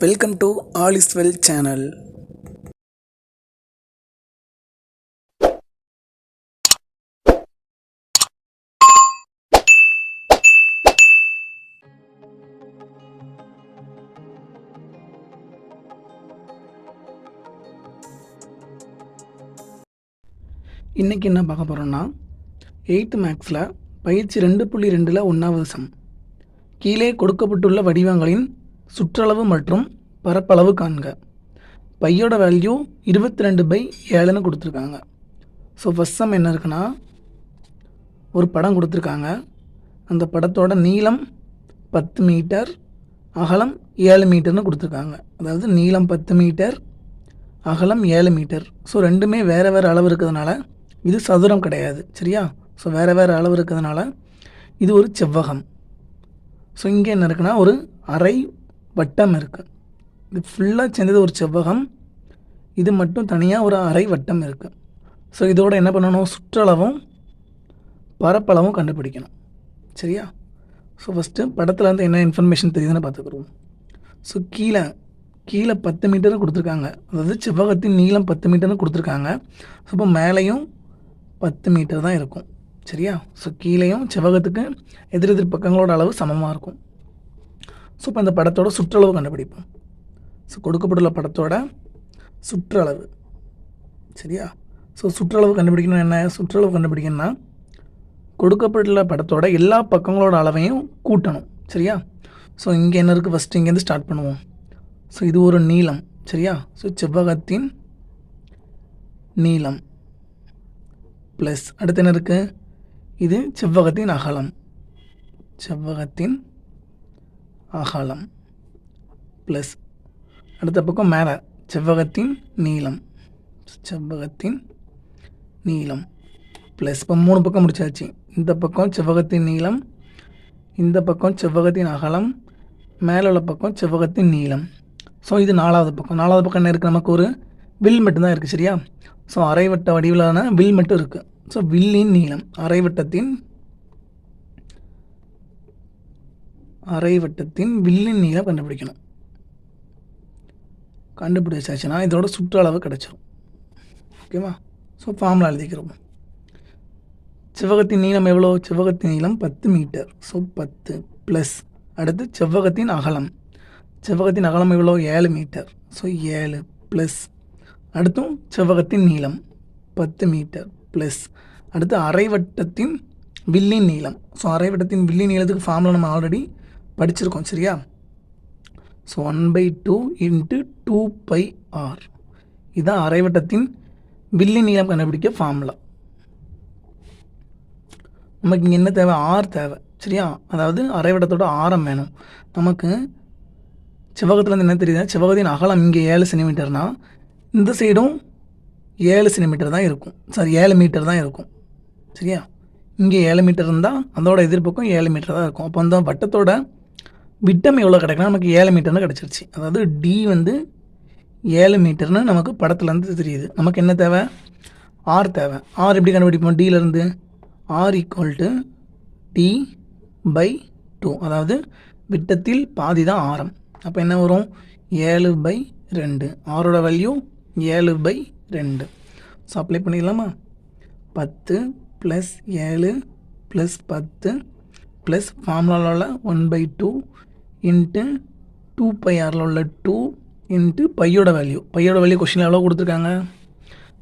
Welcome to all is well channel. இன்றைக்கி என்ன பார்க்க போகிறோன்னா 8th மேக்ஸில் பயிற்சி 2.2 1வது சம். கீழே கொடுக்கப்பட்டுள்ள வடிவங்களின் சுற்றளவு மற்றும் பரப்பளவு காண்க. பையோட வேல்யூ 22/7 கொடுத்துருக்காங்க. ஸோ ஃபஸ்ட் சம் என்ன இருக்குன்னா, ஒரு படம் கொடுத்துருக்காங்க. அந்த படத்தோட நீளம் 10 மீட்டர், அகலம் 7 மீட்டர்னு கொடுத்துருக்காங்க. அதாவது நீளம் 10 மீட்டர், அகலம் 7 மீட்டர். ஸோ ரெண்டுமே வேறு வேறு அளவு இருக்கிறதுனால இது சதுரம் கிடையாது, சரியா? ஸோ வேறு வேறு அளவு இருக்கிறதுனால இது ஒரு செவ்வகம். ஸோ இங்கே என்ன இருக்குன்னா, ஒரு அரை வட்டம் இருக்குது. இது ஃபுல்லாக சேர்ந்தது ஒரு செவ்வகம், இது மட்டும் தனியாக ஒரு அரை வட்டம் இருக்குது. ஸோ இதோட என்ன பண்ணணும், சுற்றளவும் பரப்பளவும் கண்டுபிடிக்கணும், சரியா? ஸோ ஃபஸ்ட்டு படத்தில் வந்து என்ன இன்ஃபர்மேஷன் தெரியுதுன்னு பார்த்துக்குருவோம். ஸோ கீழே 10 மீட்டர்னு கொடுத்துருக்காங்க. அதாவது செவ்வகத்தின் நீளம் 10 மீட்டர்னு கொடுத்துருக்காங்க. ஸோ இப்போ மேலேயும் 10 மீட்டர் தான் இருக்கும், சரியா? ஸோ கீழேயும் செவ்வகத்துக்கு எதிரெதிர் பக்கங்களோட அளவு சமமாக இருக்கும். ஸோ இப்போ இந்த படத்தோட சுற்றளவு கண்டுபிடிப்போம். ஸோ கொடுக்கப்பட்டுள்ள படத்தோட சுற்றளவு, சரியா? ஸோ சுற்றளவு கண்டுபிடிக்கணும். என்ன சுற்றளவு கண்டுபிடிக்கணும்னா, கொடுக்கப்பட்டுள்ள படத்தோட எல்லா பக்கங்களோட அளவையும் கூட்டணும், சரியா? ஸோ இங்கே என்ன இருக்குது, ஃபஸ்ட்டு இங்கேருந்து ஸ்டார்ட் பண்ணுவோம். ஸோ இது ஒரு நீளம், சரியா? ஸோ செவ்வகத்தின் நீளம் ப்ளஸ் அடுத்து என்ன இருக்குது, இது செவ்வகத்தின் அகலம். செவ்வகத்தின் அகலம் ப்ளஸ் அடுத்த பக்கம் மேலே செவ்வகத்தின் நீளம். செவ்வகத்தின் நீளம் ப்ளஸ் இப்போ 3 பக்கம் முடிச்சாச்சு. இந்த பக்கம் செவ்வகத்தின் நீளம், இந்த பக்கம் செவ்வகத்தின் அகலம், மேலே உள்ள பக்கம் செவ்வகத்தின் நீளம். ஸோ இது 4வது பக்கம். 4வது பக்கம் என்ன இருக்குது, நமக்கு ஒரு வில் மட்டும்தான் இருக்குது, சரியா? ஸோ அரைவட்ட வடிவிலான வில் மட்டும் இருக்குது. ஸோ வில்லின் நீளம், அரைவட்டத்தின் வில்லின் நீளம் கண்டுபிடிக்கணும். கண்டுபிடிச்சாச்சுன்னா இதோட சுற்றளவு கிடச்சிரும், ஓகேவா? ஸோ ஃபார்முலா எழுதிக்கிறோம். செவ்வகத்தின் நீளம் எவ்வளோ, செவ்வகத்தின் நீளம் 10 மீட்டர். ஸோ 10 ப்ளஸ் அடுத்து செவ்வகத்தின் அகலம். செவ்வகத்தின் அகலம் எவ்வளோ, 7 மீட்டர். ஸோ 7 ப்ளஸ் அடுத்தும் செவ்வகத்தின் நீளம் 10 மீட்டர் ப்ளஸ் அடுத்து அரைவட்டத்தின் வில்லின் நீளம். ஸோ அரைவட்டத்தின் வில்லின் நீளத்துக்கு ஃபார்முலா நம்ம ஆல்ரெடி படிச்சிருக்கோம், சரியா? So 1/2 × 2πr. இதுதான் அரைவட்டத்தின் வில்லின் நீளம் கண்டுபிடிக்க ஃபார்முலா. நமக்கு இங்கே என்ன தேவை, ஆர் தேவை, சரியா? அதாவது அரைவட்டத்தோட ஆரம் வேணும் நமக்கு. செவ்வகத்தில் வந்து என்ன தெரியுது, செவ்வகத்தின் அகலம் இங்கே 7 சென்டிமீட்டர்னால் இந்த சைடும் 7 சென்டிமீட்டர் தான் இருக்கும், சாரி 7 மீட்டர் தான் இருக்கும், சரியா? இங்கே 7 மீட்டர் இருந்தால் அதோட எதிர்ப்பக்கம் 7 மீட்டர் தான் இருக்கும். அப்போ அந்த வட்டத்தோட விட்டம் எவ்வளோ கிடைக்குன்னா, நமக்கு 7 மீட்டர்னு கிடச்சிருச்சு. அதாவது டி வந்து 7 மீட்டர்னு நமக்கு படத்துலேருந்து தெரியுது. நமக்கு என்ன தேவை, ஆர் தேவை. ஆர் எப்படி கண்டுபிடிப்போம், டியிலேருந்து ஆர் = d/2. அதாவது விட்டத்தில் பாதி தான் ஆரம். அப்போ என்ன வரும், 7/2. ஆரோட வேல்யூ 7/2. ஸோ அப்ளை பண்ணிடலாமா? 10 + 7 + 10 ப்ளஸ் ஃபார்முலாவில் 1/2 × 2πrல உள்ள 2 × பையோட வேல்யூ. பையோட வேல்யூ கொஸ்டினில் எவ்வளோ கொடுத்துருக்காங்க,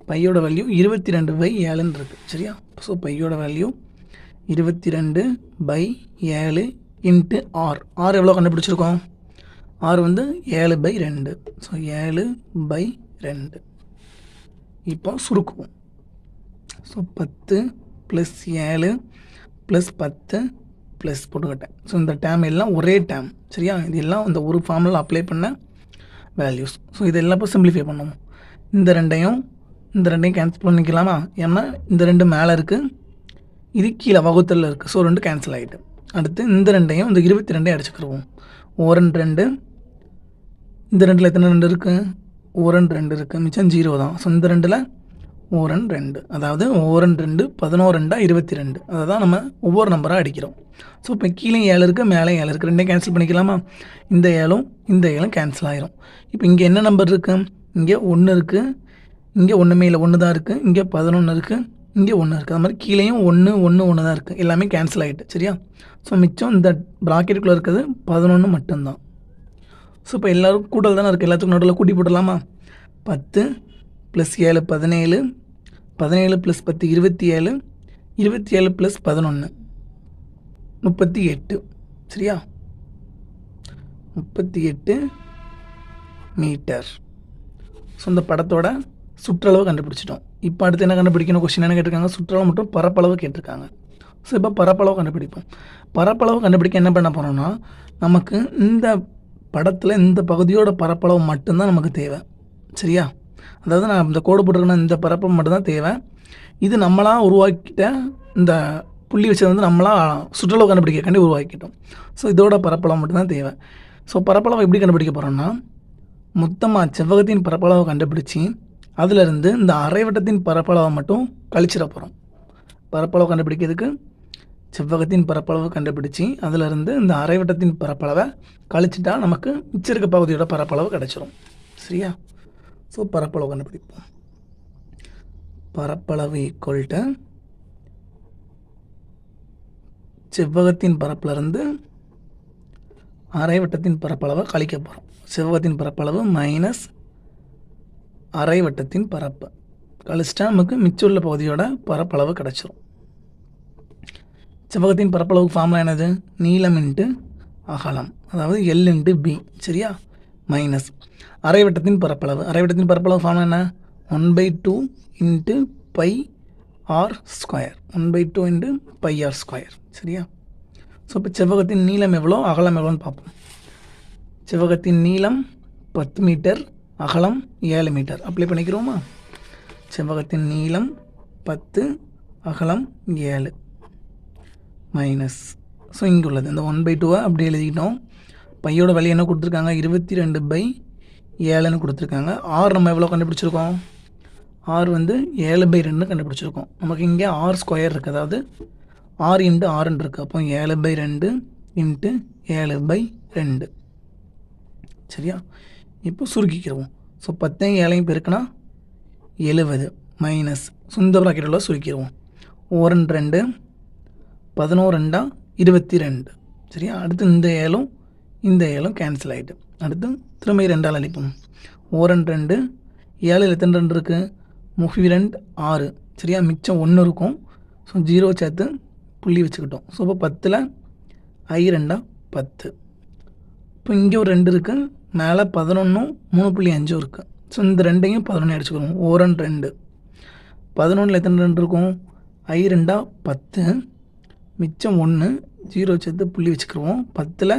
பையோட வேல்யூ 22/7 இருக்குது, சரியா? ஸோ பையோட வேல்யூ 22/7 × ஆர். ஆர் எவ்வளோ கண்டுபிடிச்சிருக்கோம், ஆர் வந்து 7/2. ஸோ 7/2. இப்போ சுருக்குவோம். ஸோ 10 + 7 + 10 ப்ளஸ் போட்டுக்கிட்டேன். ஸோ இந்த டேம் எல்லாம் ஒரே டேம், சரியா? இது எல்லாம் இந்த ஒரு ஃபார்முலா அப்ளை பண்ண வேல்யூஸ். ஸோ இதெல்லாம் இப்போ சிம்பிளிஃபை பண்ணுவோம். இந்த ரெண்டையும் கேன்சல் பண்ணிக்கலாமா? ஏன்னா இந்த 2 மேலே இருக்குது, இது கீழே வகுத்தலில் இருக்குது. ஸோ 2 கேன்சல் ஆகிட்டு. அடுத்து இந்த 2ஐயும் இந்த 22 அடிச்சுக்கிடுவோம். 1 2, இந்த 2ல் எத்தனை 2 இருக்குது, 1 2 இருக்குது, மிச்சம் 0 தான். ஸோ இந்த 2ல் ஓரன் 2, அதாவது ஓரன் 2 11 2 22. அதை தான் நம்ம ஒவ்வொரு நம்பராக அடிக்கிறோம். ஸோ இப்போ கீழே 7 இருக்குது, மேலே 7 இருக்குது, ரெண்டையும் கேன்சல் பண்ணிக்கலாமா? இந்த 7ம் இந்த 7ம் கேன்சல் ஆயிரும். இப்போ இங்கே என்ன நம்பர் இருக்குது? இங்கே 1 இருக்குது, இங்கே ஒன்றுமே இல்லை, 1 தான் இருக்குது, இங்கே 11 இருக்குது, இங்கே 1 இருக்குது. அது மாதிரி கீழேயும் 1 1 1 தான் இருக்குது, எல்லாமே கேன்சல் ஆகிட்டு. சரியா? ஸோ மிச்சம் இந்த ப்ராக்கெட்டுக்குள்ளே இருக்கிறது 11 மட்டும்தான். ஸோ இப்போ எல்லோரும் கூட்டல் தானே இருக்குது, எல்லாத்துக்கும் நடுவில் கூட்டி போட்டுடலாமா? 10 + 7 17, 17 + 10 27, 27 + 11 38. சரியா? 38 மீட்டர். ஸோ இந்த படத்தோட சுற்றளவு கண்டுபிடிச்சிட்டோம். இப்போ அடுத்து என்ன கண்டுபிடிக்கணும்? கொஸ்டின் என்ன கேட்டிருக்காங்க? சுற்றளவு மற்றும் பரப்பளவு கேட்டிருக்காங்க. ஸோ இப்போ பரப்பளவு கண்டுபிடிப்போம். பரப்பளவு கண்டுபிடிக்க என்ன பண்ண போகிறோம்னா, நமக்கு இந்த படத்தில் இந்த பகுதியோட பரப்பளவு மட்டும்தான் நமக்கு தேவை. சரியா? அதாவது நான் இந்த கோடு போட்டிருக்கேன்னா இந்த பரப்பளவு மட்டும்தான் தேவை. இது நம்மளாக உருவாக்கிட்ட இந்த புள்ளி வச்சது வந்து நம்மளாக சுற்றளவு கண்டுபிடிக்காண்டி உருவாக்கிட்டோம். ஸோ இதோட பரப்பளவு மட்டும்தான் தேவை. ஸோ பரப்பளவை எப்படி கண்டுபிடிக்க போகிறோம்னா, மொத்தமாக செவ்வகத்தின் பரப்பளவை கண்டுபிடிச்சி அதிலிருந்து இந்த அரைவட்டத்தின் பரப்பளவை மட்டும் கழிச்சிட போகிறோம். பரப்பளவு கண்டுபிடிக்கிறதுக்கு செவ்வகத்தின் பரப்பளவு கண்டுபிடிச்சி அதிலிருந்து இந்த அரைவட்டத்தின் பரப்பளவை கழிச்சிட்டா நமக்கு மிச்சம் இருக்க பகுதியோட பரப்பளவு கிடச்சிரும். சரியா? ஸோ பரப்பளவு கண்டுபிடிப்போம். பரப்பளவு ஈக்குவல் செவ்வகத்தின் பரப்பிலிருந்து அரைவட்டத்தின் பரப்பளவை கழிக்க போகிறோம். செவ்வகத்தின் பரப்பளவு மைனஸ் அரைவட்டத்தின் பரப்பு கழிச்சிட்டா நமக்கு மிச்சம் உள்ள பகுதியோட பரப்பளவு கிடச்சிரும். செவ்வகத்தின் பரப்பளவுக்கு ஃபார்முலா என்னது? நீளம் இன்ட்டு அகலம், அதாவது L இன்ட்டு B. சரியா? மைனஸ் அரைவட்டத்தின் பரப்பளவு. அரைவட்டத்தின் பரப்பளவு ஃபார்முலா என்ன? 1/2 இன்ட்டு πr². 1/2 into πr². சரியா? ஸோ இப்போ செவ்வகத்தின் நீளம் எவ்வளோ, அகலம் எவ்வளோன்னு பார்ப்போம். செவ்வகத்தின் நீளம் 10 மீட்டர், அகலம் 7 மீட்டர். அப்ளை பண்ணிக்கிறோமா? செவ்வகத்தின் நீளம் 10, அகலம் 7 மைனஸ். ஸோ இங்கே உள்ளது இந்த 1/2 அப்படி எழுதிக்கிட்டோம். பையோட விலை என்ன கொடுத்துருக்காங்க? 22/7ன்னு கொடுத்துருக்காங்க. ஆர் நம்ம எவ்வளோ கண்டுபிடிச்சிருக்கோம்? ஆர் வந்து 7/2 கண்டுபிடிச்சிருக்கோம். நமக்கு இங்கே r² இருக்குது, அதாவது ஆர் இன்ட்டு ஆறுன்னு இருக்குது. அப்போ 7/2 இன்ட்டு 7/2. சரியா? இப்போ சுருக்கிக்கிறோம். ஸோ 10 7 பெருக்குனா 70 மைனஸ் சுந்த ப்ராக்கெட்டில் சுருக்கிடுவோம். 1 2 11 2 22. சரியா? அடுத்து இந்த 7ம் இந்த 7ம் கேன்சல் ஆகிட்டு. அடுத்து திரும்ப 2ஆல் அழிப்போம். 1 2 7 எத்தனை 2 இருக்குது? 32 6. சரியா? மிச்சம் 1 இருக்கும். ஸோ 0 சேர்த்து புள்ளி வச்சுக்கிட்டோம். ஸோ இப்போ 10ல் I 2 10. இப்போ இங்கே ஒரு 2 இருக்குது, மேலே 11 3.5 இருக்குது. ஸோ இந்த 2ஐயும் 11 அடிச்சுக்கிறோம். 1 2 11ல் எத்தனை 2 இருக்கும்? I 2 10, மிச்சம் 1, 0 சேர்த்து புள்ளி வச்சுக்கிடுவோம். 10ல்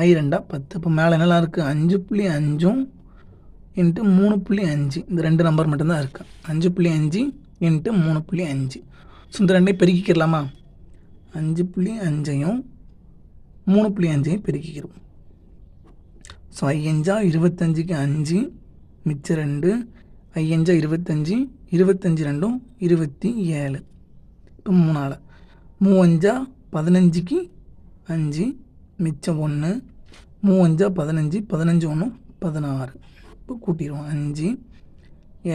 I 2 10. இப்போ மேலே என்னெல்லாம் இருக்குது? 5.5 இன்ட்டு 3.5. இந்த 2 நம்பர் மட்டும்தான் இருக்குது. 5.5 இன்ட்டு 3.5. ஸோ இந்த 2ஐயும் பெருக்கிக்கிறலாமா? 5.5ஐயும் 3.5ஐயும் பெருக்கிக்கிறோம். ஸோ I 5 25க்கு 5, மிச்சம் 2, I 5 25, 25 2 27. இப்போ 3ஆல் 3 5 15க்கு 5, மிச்சம் 1, 3 5 15, 15 1 16. இப்போ கூட்டிடுவோம். 5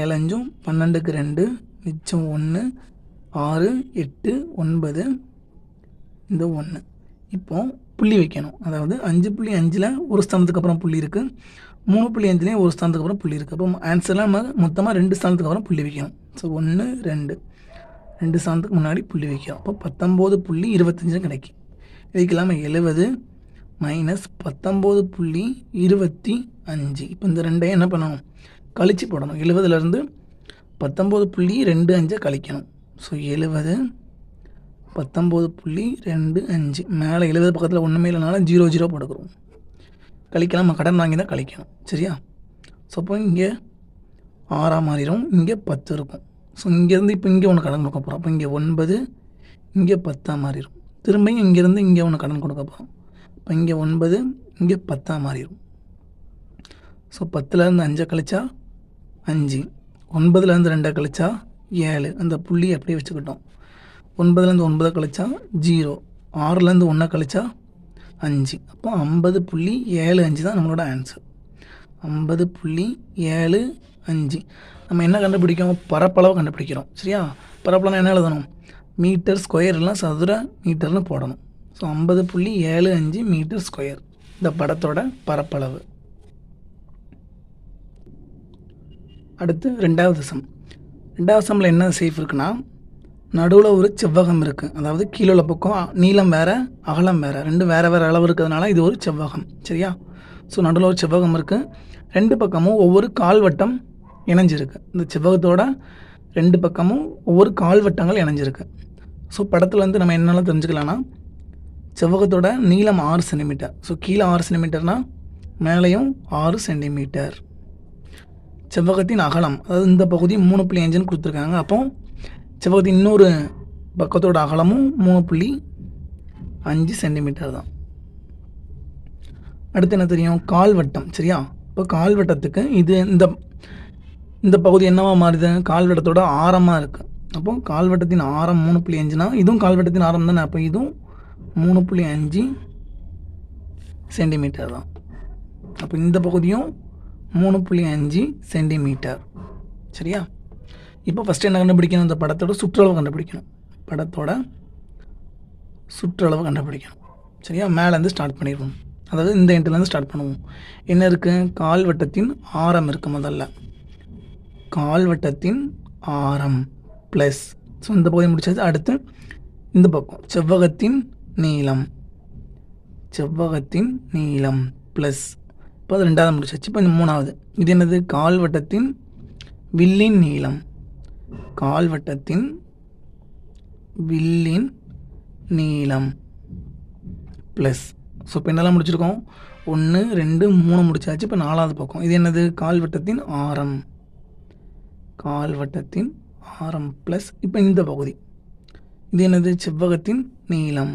7 5 12க்கு 2, மிச்சம் 1, 6 8 9, இந்த 1. இப்போ புள்ளி வைக்கணும். அதாவது 5.5ல் ஒரு ஸ்தானத்துக்கு அப்புறம் புள்ளி இருக்குது, 3.5லேயும் ஒரு ஸ்தானத்துக்கு அப்புறம் புள்ளி இருக்குது. அப்போ ஆன்சர்லாம் நம்ம மொத்தமாக 2 ஸ்தானத்துக்கு அப்புறம் புள்ளி வைக்கணும். ஸோ 1 2 ஸ்தானத்துக்கு முன்னாடி புள்ளி வைக்கிறோம். அப்போ 19.25 கிடைக்கும். இதுக்கெல்லாமல் 70 மைனஸ் 19.25. இப்போ இந்த 2ஐயும் என்ன பண்ணணும்? கழிச்சு போடணும். 70லேருந்து 19.25 கழிக்கணும். ஸோ 70 19.25. மேலே 70 பக்கத்தில் ஒன்றுமே இல்லைனால 0 0 போட்டுக்கிறோம். கழிக்கலாம், நம்ம கடன் வாங்கி தான் கழிக்கணும். சரியா? ஸோ அப்போ இங்கே 6 மாறிடும், இங்கே 10 இருக்கும். ஸோ இங்கேருந்து இப்போ இங்கே ஒன்று கடன் கொடுக்க போகிறோம். அப்போ இங்கே 9, இங்கே 10 மாறிடும். திரும்பியும் இங்கேருந்து இங்கே ஒன்று கடன் கொடுக்க போகிறோம். இப்போ இங்கே 9, இங்கே 10 மாறிடும். ஸோ 10லேருந்து 5 கழிச்சா 5, 9லேருந்து 2 கழிச்சா 7, அந்த புள்ளி அப்படியே வச்சுக்கிட்டோம். 9லேருந்து 9 கழிச்சா 0, 6லேருந்து 1 கழிச்சா 5. அப்போ 50.75 தான் நம்மளோட ஆன்சர். 50.75. நம்ம என்ன கண்டுபிடிக்கும்? பரப்பளவு கண்டுபிடிக்கிறோம். சரியா? பரப்பளவு என்ன எழுதணும்? மீட்டர் ஸ்கொயர் இல்லைனா சதுர மீட்டர்னு போடணும். ஸோ 50.75 மீட்டர் ஸ்கொயர் இந்த படத்தோட பரப்பளவு. அடுத்து 2வது சம். 2வது சம்மில் என்ன சேஃப் இருக்குன்னா, நடுவில் ஒரு செவ்வகம் இருக்குது. அதாவது கீழே உள்ள பக்கம் நீளம் வேறு, அகலம் வேறு, ரெண்டும் வேறு வேறு அளவு இருக்கிறதுனால இது ஒரு செவ்வகம். சரியா? ஸோ நடுவில் ஒரு செவ்வகம் இருக்குது. 2 பக்கமும் ஒவ்வொரு கால்வட்டம் இணைஞ்சிருக்கு. இந்த செவ்வகத்தோட 2 பக்கமும் ஒவ்வொரு கால்வட்டங்கள் இணைஞ்சிருக்கு. ஸோ படத்தில் வந்து நம்ம என்னெல்லாம் தெரிஞ்சுக்கலாம்னா, செவ்வகத்தோட நீளம் 6 சென்டிமீட்டர். ஸோ கீழே 6 சென்டிமீட்டர்னால் மேலேயும் 6 சென்டிமீட்டர். செவ்வகத்தின் அகலம், அதாவது இந்த பகுதி 3.5ன்னு கொடுத்துருக்காங்க. அப்போ செவ்வகத்தின் இன்னொரு பக்கத்தோட அகலமும் 3.5 சென்டிமீட்டர் தான். அடுத்து என்ன தெரியும்? கால்வட்டம். சரியா? இப்போ கால்வட்டத்துக்கு இது இந்த பகுதி என்னவா மாறுது? கால்வட்டத்தோட ஆரமாக இருக்குது. அப்போ கால்வட்டத்தின் ஆரம் 3.5னா இதுவும் கால்வட்டத்தின் ஆரம் தானே. அப்போ இதுவும் 3.5 சென்டிமீட்டர் தான். அப்போ இந்த பகுதியும் 3.5 சென்டிமீட்டர். சரியா? இப்போ ஃபஸ்ட்டு என்ன கண்டுபிடிக்கணும்? இந்த படத்தோட சுற்றளவு கண்டுபிடிக்கணும். படத்தோட சுற்றளவு கண்டுபிடிக்கணும். சரியா? மேலேருந்து ஸ்டார்ட் பண்ணிடுவோம். அதாவது இந்த எண்ட்லேருந்து ஸ்டார்ட் பண்ணுவோம். என்ன இருக்குது? கால்வட்டத்தின் ஆரம் இருக்குது. முதல்ல கால்வட்டத்தின் ஆரம் ப்ளஸ், ஸோ இந்த பகுதி முடிச்சாச்சு. அடுத்து இந்த பக்கம் செவ்வகத்தின் நீளம், செவ்வகத்தின் நீளம் ப்ளஸ், இப்போ அது 2வது முடிச்சாச்சு. இப்போ இந்த 3வது இது என்னது? கால்வட்டத்தின் வில்லின் நீளம், கால்வட்டத்தின் வில்லின் நீளம் ப்ளஸ். ஸோ இப்போ என்னெல்லாம் முடிச்சிருக்கோம்? 1, 2, 3 முடிச்சாச்சு. இப்போ 4வது பக்கம் இது என்னது? கால்வட்டத்தின் ஆரம், கால்வட்டத்தின் ஆரம் ப்ளஸ். இப்போ இந்த பகுதி இது என்னது? செவ்வகத்தின் நீளம்,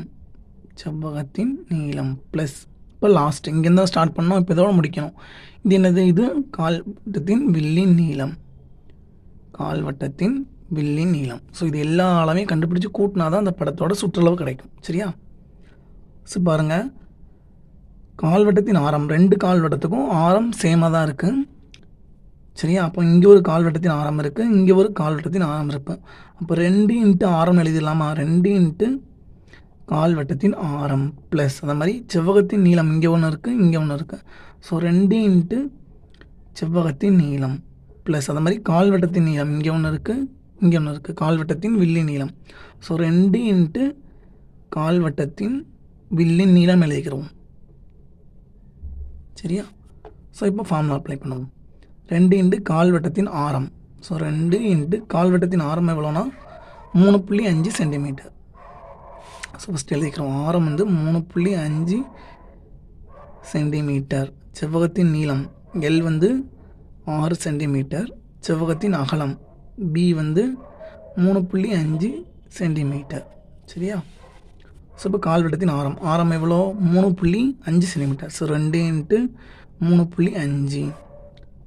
செவ்வகத்தின் நீளம் ப்ளஸ். இப்போ லாஸ்ட் இங்கேருந்து தான் ஸ்டார்ட் பண்ணோம். இப்போ இதோட முடிக்கணும். இது என்னது? இது கால்வட்டத்தின் வில்லின் நீளம், கால்வட்டத்தின் வில்லின் நீளம். ஸோ இது எல்லா அளவையும் கண்டுபிடிச்சி கூட்டினா தான் அந்த படத்தோட சுற்றளவு கிடைக்கும். சரியா? ஸோ பாருங்கள், கால்வட்டத்தின் ஆரம் 2 கால்வட்டத்துக்கும் ஆரம் சேமாக தான் இருக்குது. சரியா? அப்போ இங்கே ஒரு கால்வட்டத்தின் ஆரம் இருக்குது, இங்கே ஒரு கால்வட்டத்தின் ஆரம் இருக்குது. அப்போ 2 இன்ட்டு ஆரம் எழுதிடலாமா? 2 இன்ட்டு கால்வட்டத்தின் ஆரம் ப்ளஸ், அந்த மாதிரி செவ்வகத்தின் நீளம் இங்கே ஒன்று இருக்குது, இங்கே ஒன்று இருக்குது. ஸோ 2 இன்ட்டு செவ்வகத்தின் நீளம் ப்ளஸ், அந்த மாதிரி கால்வட்டத்தின் நீளம் இங்கே ஒன்று இருக்குது, இங்கே ஒன்று இருக்குது, கால்வட்டத்தின் வில்லின் நீளம். ஸோ 2 இன்ட்டு கால்வட்டத்தின் வில்லின் நீளம் எழுதிக்கிறோம். சரியா? ஸோ இப்போ ஃபார்முலா அப்ளை பண்ணுவோம். 2 இன்ட்டு கால்வட்டத்தின் ஆரம். ஸோ 2 இன்ட்டு கால்வட்டத்தின் ஆரம் எவ்வளோனா 3.5 சென்டிமீட்டர். ஸோ ஃபஸ்ட் எழுதிக்கிறோம். ஆரம் வந்து 3.5 சென்டிமீட்டர். செவ்வகத்தின் நீளம் எல் வந்து 6 சென்டிமீட்டர். செவ்வகத்தின் அகலம் பி வந்து 3.5 சென்டிமீட்டர். சரியா? ஸோ இப்போ கால்வட்டத்தின் ஆரம், ஆரம் எவ்வளோ? 3.5 சென்டிமீட்டர். ஸோ 2 இன்ட்டு 3.5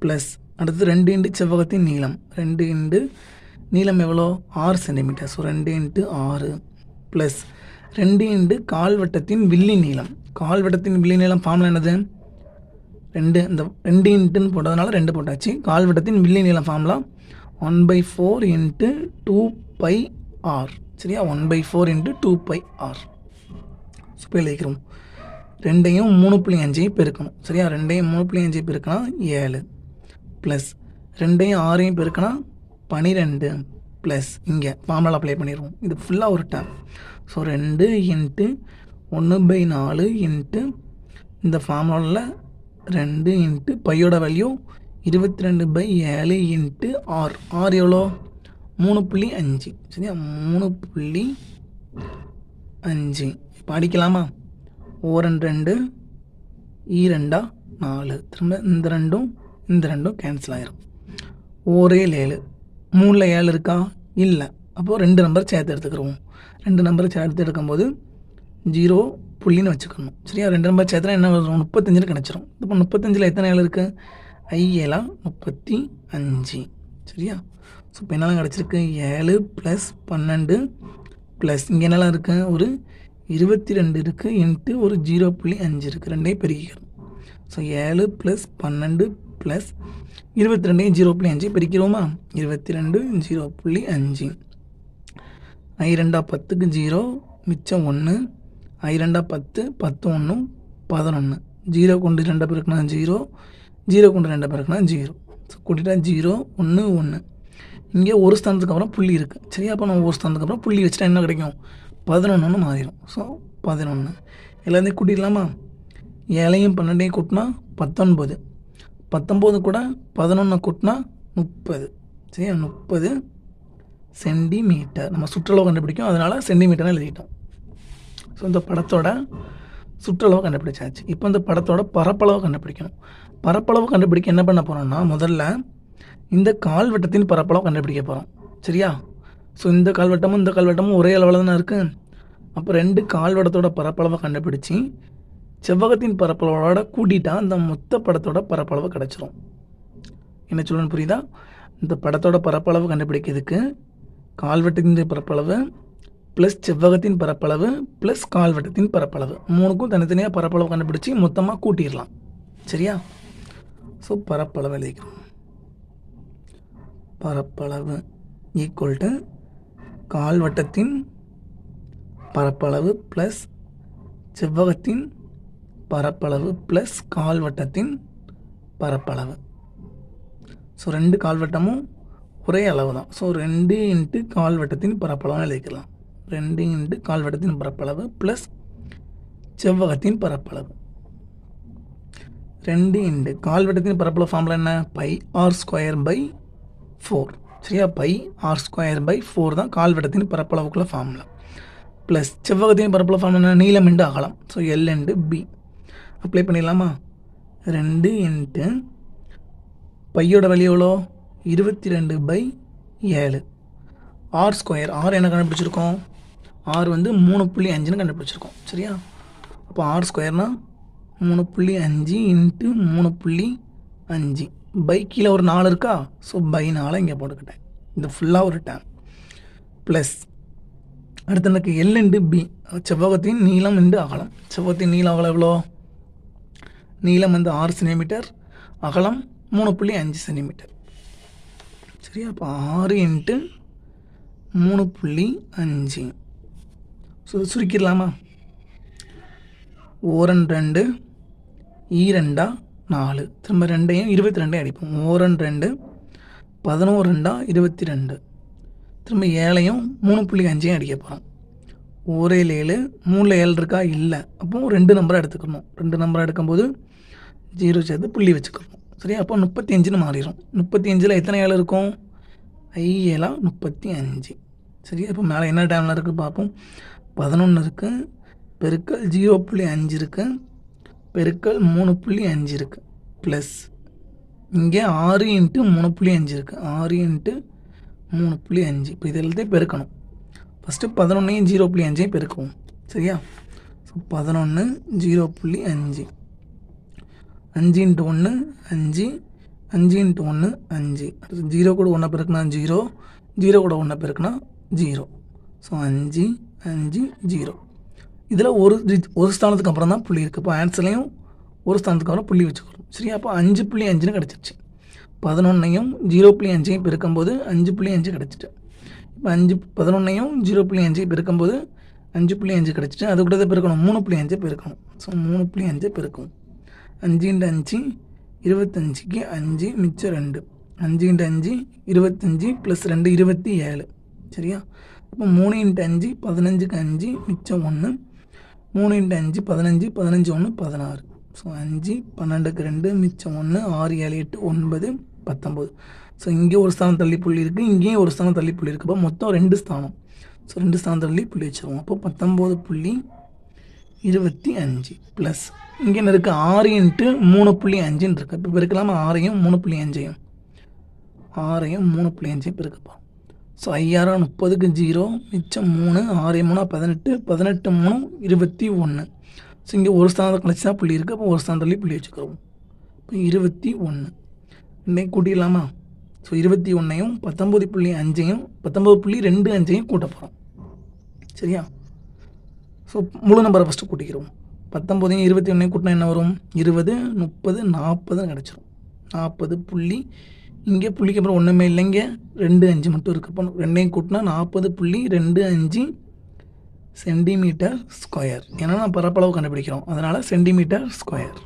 ப்ளஸ், அடுத்து 2 இன்ட்டு செவ்வகத்தின் நீளம், 2 இன்ட்டு நீளம் எவ்வளோ? 6 centimetre. So 2 into 6 plus 2 into கால்வட்டத்தின் வில்லின் நீளம். கால்வட்டத்தின் வில்லின் நீளம் ஃபார்முலா என்னது? 2, இந்த 2 இன்ட்டுன்னு போட்டதுனால 2 போட்டாச்சு. கால்வட்டத்தின் வில்லின் நீளம் ஃபார்முலா 1/4 இன்ட்டு 2πr. சரியா? 1/4 இன்ட்டு 2πr. ஸோ இப்போ எழுதிக்கிறோம். 2ஐயும் 3.5 பெருக்கணும். சரியா? 2ஐயும் 3.5 பெருக்கினா 7 ப்ளஸ் 2ஐயும் 6ஐயும் பெருக்கினா 12 ப்ளஸ் இங்கே ஃபார்முலா அப்ளை பண்ணிடுவோம். இது ஃபுல்லாக ஒரு டேம். ஸோ 2 இன்ட்டு 1/4 இன்ட்டு இந்த ஃபார்முலாவில் 2 இன்ட்டு பையோட வேல்யூ 22/7 இன்ட்டு ஆர். ஆர் எவ்வளோ? 3.5. சரியா? 3.5. இப்போ அடிக்கலாமா? 2 2 4. திரும்ப இந்த ரெண்டும் கேன்சல் ஆயிரும். 7 3ல் 7 இருக்கா? இல்லை. அப்போது 2 நம்பர் சேர்த்து எடுத்துக்கிறோம். 2 நம்பரை சேர்த்து எடுக்கும்போது 0 புள்ளின்னு வச்சுக்கணும். சரியா? 2 நம்பர் சேர்த்துனா என்ன வரும்? 35 கிடச்சிரும். இப்போ 35ல் எத்தனை 7 இருக்குது? 7 35. சரியா? ஸோ இப்போ என்னெல்லாம் கிடச்சிருக்கு 7 + 12 ப்ளஸ் இங்கே என்னெல்லாம் இருக்குது ஒரு 22 இருக்குது இன்ட்டு ஒரு 0.5 இருக்குது, ரெண்டையும் பெருக்கிக்கிறோம். So 7 + 12 plus 22 0.5 பெருக்கிறோமா? 22 0.5 I2 10க்கு 0 மிச்சம் 1 I2 10 10 1 11 0 கொண்டு 2 பெருக்கினா 0 0 கொண்டு 2 பெருக்கினா 0. ஸோ கூட்டிட்டா 0 1 1 இங்கே ஒரு ஸ்தானத்துக்கு அப்புறம் புள்ளி இருக்குது. சரியா? அப்போ நம்ம ஒரு ஸ்தானத்துக்கு அப்புறம் புள்ளி வச்சுட்டா என்ன கிடைக்கும்? 11 மாறிடும். ஸோ 11 எல்லாத்தையும் கூட்டிடலாமா? 7ஐயும் 12ஐயும் கூட்டினா 19 19 கூட 11 கூட்டினா 30. சரியா? 30 சென்டிமீட்டர். நம்ம சுற்றளவு கண்டுபிடிக்கும், அதனால் சென்டிமீட்டர்னு எழுதிட்டோம். ஸோ இந்த படத்தோட சுற்றளவு கண்டுபிடிச்சாச்சு. இப்போ இந்த படத்தோட பரப்பளவு கண்டுபிடிக்கணும். பரப்பளவு கண்டுபிடிக்க என்ன பண்ண போகிறோம்னா, முதல்ல இந்த கால்வட்டத்தின் பரப்பளவு கண்டுபிடிக்க போகிறோம். சரியா? ஸோ இந்த கால்வட்டமும் இந்த கால்வட்டமும் ஒரே அளவில் தானே இருக்குது. அப்போ 2 கால்வட்டத்தோட பரப்பளவை கண்டுபிடிச்சி செவ்வகத்தின் பரப்பளவோட கூட்டிட்டா அந்த மொத்த படத்தோட பரப்பளவு கிடச்சிரும். என்ன சொல்லணும்னு புரியுதா? இந்த படத்தோட பரப்பளவு கண்டுபிடிக்கிறதுக்கு கால்வட்டத்தின் பரப்பளவு ப்ளஸ் செவ்வகத்தின் பரப்பளவு ப்ளஸ் கால்வட்டத்தின் பரப்பளவு மூணுக்கும் தனித்தனியாக பரப்பளவு கண்டுபிடிச்சி மொத்தமாக கூட்டிடலாம். சரியா? ஸோ பரப்பளவு எழுதிக்கிறோம். பரப்பளவு ஈக்குவல் டு கால்வட்டத்தின் பரப்பளவு ப்ளஸ் செவ்வகத்தின் பரப்பளவு ப்ளஸ் கால்வட்டத்தின் பரப்பளவு. ஸோ 2 கால்வட்டமும் ஒரே அளவு தான். ஸோ 2 இன்ட்டு கால்வட்டத்தின் பரப்பளவு எழுதிக்கலாம். 2 இன்ட்டு கால்வட்டத்தின் பரப்பளவு ப்ளஸ் செவ்வகத்தின் பரப்பளவு. 2 இன்ட்டு கால்வட்டத்தின் பரப்பளவு ஃபார்முலா என்ன? πr²/4. சரியா? πr²/4 தான் கால்வட்டத்தின் பரப்பளவுக்குள்ள ஃபார்முலா. ப்ளஸ் செவ்வகத்தின் பரப்பளவு ஃபார்முலா என்ன? நீளம் இன்ட்டு அகலம். So L into B apply பண்ணிடலாமா? 2 இன்ட்டு பையோட வேல்யூ எவ்வளோ? 22/7. r². r என்ன கண்டுபிடிச்சிருக்கோம்? r வந்து 3.5ன்னு கண்டுபிடிச்சிருக்கோம். சரியா? அப்போ r²னா 3.5 இன்ட்டு 3.5 பை கீழே ஒரு 4 இருக்கா? ஸோ பை 4 இங்கே போட்டுக்கிட்டேன். இது ஃபுல்லாக ஒரு டேம். ப்ளஸ் அடுத்து எனக்கு எல் இன்ட்டு பி, செவ்வகத்தின் நீளம் இன்ட்டு அகலம். செவ்வகத்தின் நீளம் அகலம் எவ்வளோ? நீளம் வந்து 6 சென்டிமீட்டர், அகலம் 3.5 சென்டிமீட்டர். சரியா? அப்போ 6 இன்ட்டு 3.5. ஸோ சுருக்கிடலாமா? 2 2 4 திரும்ப 2ஐயும் 22ஐயும் அடிப்போம். 2 11 22 திரும்ப 7ஐயும் 3.5ஐயும் அடிக்க போகிறோம். 1 7 3 7 இருக்கா? இல்லை. அப்போ 2 நம்பரை எடுத்துக்கணும். 2 நம்பரை எடுக்கும்போது 0 சேர்த்து புள்ளி வச்சுக்கணும். சரியா? அப்போ 35ன்னு மாறிடும். 35ல் எத்தனை 7 இருக்கும்? 7 35. சரியா? இப்போ மேலே என்ன டேமில் இருக்குது பார்ப்போம். 11 இருக்குது, பெருக்கல் 0.5 இருக்குது, பெருக்கல் 3.5 இருக்குது, ப்ளஸ் இங்கே 6 இன்ட்டு 3.5 இருக்குது. 6 இன்ட்டு 3.5. இப்போ இது எல்லாத்தையும் பெருக்கணும். ஃபஸ்ட்டு 11ஐயும் 0.5ஐயும் பெருக்குவோம். சரியா? So 11 0.5 5 into 1 5 5 into 1 5. அடுத்து 0 கூட 1 பெருக்குனா 0, 0 கூட 1 பெருக்குனா 0. ஸோ 5 5 0. இதில் ஒரு ஸ்தானத்துக்கு அப்புறம் தான் புள்ளி இருக்குது. இப்போ ஆன்சர்லேயும் ஒரு ஸ்தானத்துக்கு அப்புறம் புள்ளி வச்சுக்கிறோம். சரியா? அப்போ 5.5ன்னு கிடச்சிருச்சு. 11ஐயும் 0.5ஐயும் பெருக்கும்போது 5.5 கிடச்சிட்டு. இப்போ 11ஐயும் 0.5 பெருக்கும்போது 5.5 கிடச்சிட்டு. அது கூட பெருக்கணும், 3.5 பெருக்கணும். ஸோ 3.5 பெருக்கும். 5 இன்ட்டு 5 25க்கு 5 மிச்சம் 2. 5 இன்ட்டு 5 25 ப்ளஸ் 2 27. சரியா? அப்போ 3 இன்ட்டு 5 15க்கு 5 மிச்சம் 1. 3 இன்ட்டு 5 15 15 1 16. ஸோ 5 12க்கு 2 மிச்சம் 1 6 7 8 9 19. ஸோ இங்கே ஒரு ஸ்தானம் தள்ளி புள்ளி இருக்குது, இங்கேயும் ஒரு ஸ்தானம் தள்ளி புள்ளி இருக்குது. அப்போ மொத்தம் 2 ஸ்தானம். ஸோ 2 ஸ்தானம் தள்ளி புள்ளி வச்சுருவோம். அப்போ 19.25 ப்ளஸ் இங்கே என்ன இருக்குது? 6 இன்ட்டு 3.5ன்னு இருக்குது. இப்போ பெருக்கலாமா? 6ஐயும் 3.5ஐயும் 3.5ஐயும் பெருக்கப்பா. ஸோ 5 30க்கு 0 மிச்சம் 3 6 3 18 18 3 21. ஸோ இங்கே ஒரு ஸ்தானத்தை கழிச்சு தான் புள்ளி இருக்குது. அப்போ ஒரு ஸ்தானத்துலேயும் புள்ளி வச்சுக்கிறோம். இப்போ 21 இன்னைக்கு கூட்டிடலாமா? ஸோ 21ஐயும் 19.5ஐயும் 19.25ஐயும் கூட்ட போகிறோம். சரியா? ஸோ முழு நம்பரை ஃபஸ்ட்டு கூட்டிக்கிறோம். 19ஐயும் 21ஐயும் கூட்டினா என்ன வரும்? 20, 30, 40 கிடச்சிரும். 40 புள்ளி, இங்கே புள்ளிக்கு அப்புறம் ஒன்றுமே இல்லை, இங்கே 2, 5 மட்டும் இருக்குது. அப்போ 2ஐயும் கூட்டினா 40.25 சென்டிமீட்டர் ஸ்கொயர். ஏன்னா நான் பரப்பளவு கண்டுபிடிக்கிறோம், அதனால் சென்டிமீட்டர் ஸ்கொயர்.